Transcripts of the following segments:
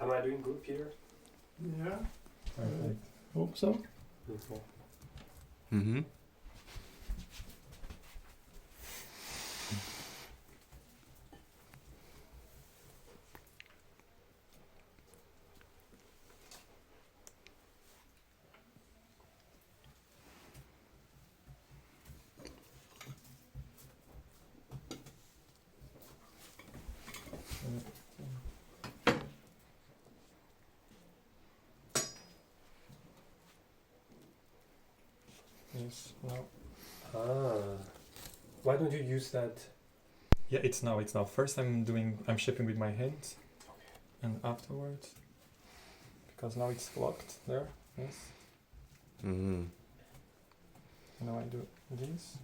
Am I doing good, Peter? Yeah. Perfect. Hope so. Okay. Mm-hmm. Yes. No. Ah. Why don't you use that? Yeah, it's now. It's now. First, I'm shaping with my hands, and afterwards, because now it's locked there. Yes. Mm-hmm. Now I do this.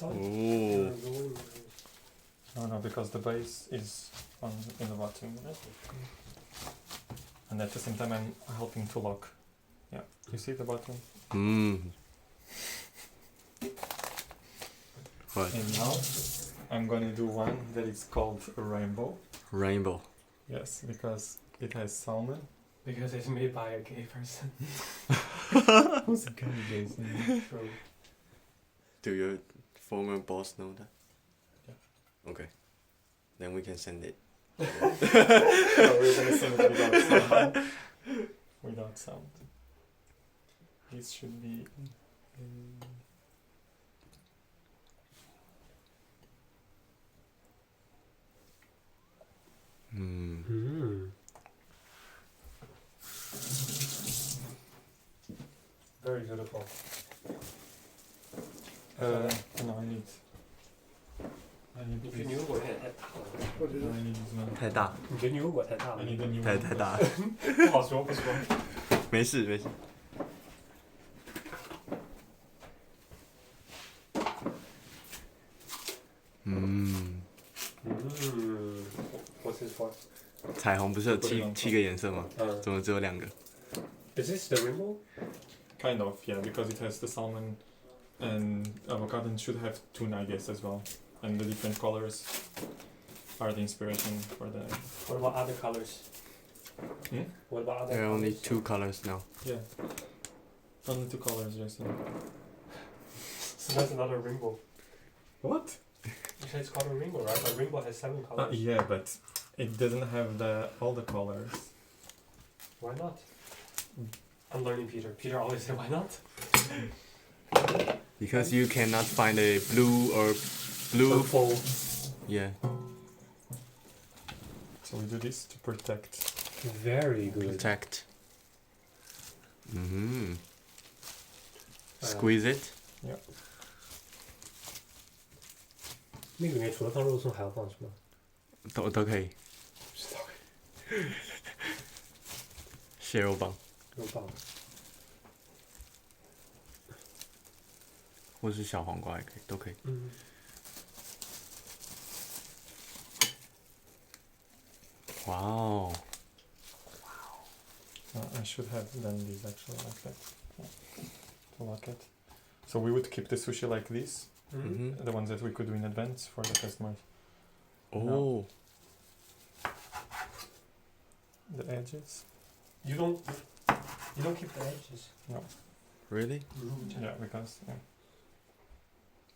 Ooh. No, because the base is in the bottom, right? And at the same time I'm helping to lock. Yeah, you see the bottom? Mm. What? And now I'm gonna do one that is called a rainbow. Rainbow. Yes, because it has salmon. Because it's made by a gay person. Who's a gay Jason? True. Do your former boss know that? Yeah. Okay. Then we can send it. No, we're gonna send it without sound. Without sound. This should be. Hmm. Mm. Very beautiful. No, I need. 你觉得牛果有点太大了？ I need this one. 太大，你觉得牛果太大了 I？need a new 太 one. 太大，不好说，不说。没事没事。嗯， What's this for? 彩虹不是有七个颜色吗？嗯。怎么只有2个？ Is this the rainbow? Kind of, yeah, because it has the salmon and avocado and should have tuna, I guess, as well. And the different colors are the inspiration for the. What about other colors? Hmm? What about other There are colors? only 2 colors now. Yeah. Only 2 colors, Jason. So that's another rainbow. What? You said it's called a rainbow, right? A rainbow has 7 colors. Yeah, but it doesn't have all the colors. Why not? I'm learning Peter. Peter always say, why not? Because you cannot find a blue or blue. Purple. Yeah. So we do this to protect. Very good. Protect. Mm-hmm. Squeeze it. Yeah. 那个里面除了放肉松还要放什么？都可以。不知道。蟹肉棒，肉棒。或是小黄瓜也可以，都可以。嗯。哇哦！ I should have done this actually like that. Yeah. To lock it. So we would keep the sushi like this. Mm-hmm. The ones that we could do in advance for the customers. Oh. The edges. You don't keep the edges. No. Really? Yeah, because yeah.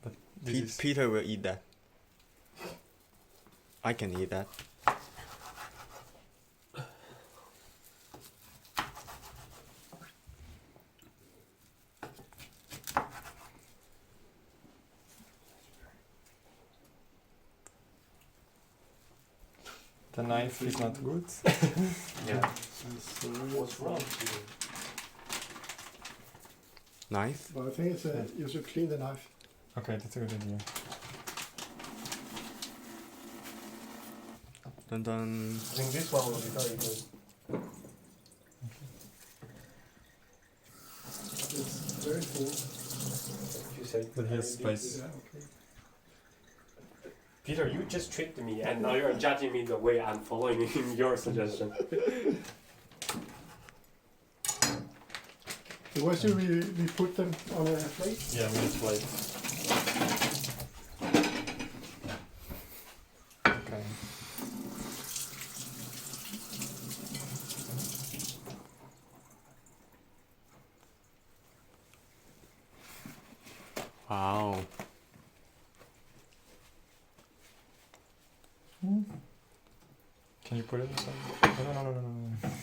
But this is Peter will eat that. I can eat that. the knife is not good. Yeah. What's wrong with you? Knife? But I think it's you should clean the knife. Okay, that's a good idea. Dun dun. I think this one will be very good. It's very full. You said But here's spice. Yeah, okay. Peter, you just tricked me, and now you're judging me the way I'm following your suggestion. So where should we put them on a plate? Yeah, we need to plate. Okay. Wow. Can you put it inside? No.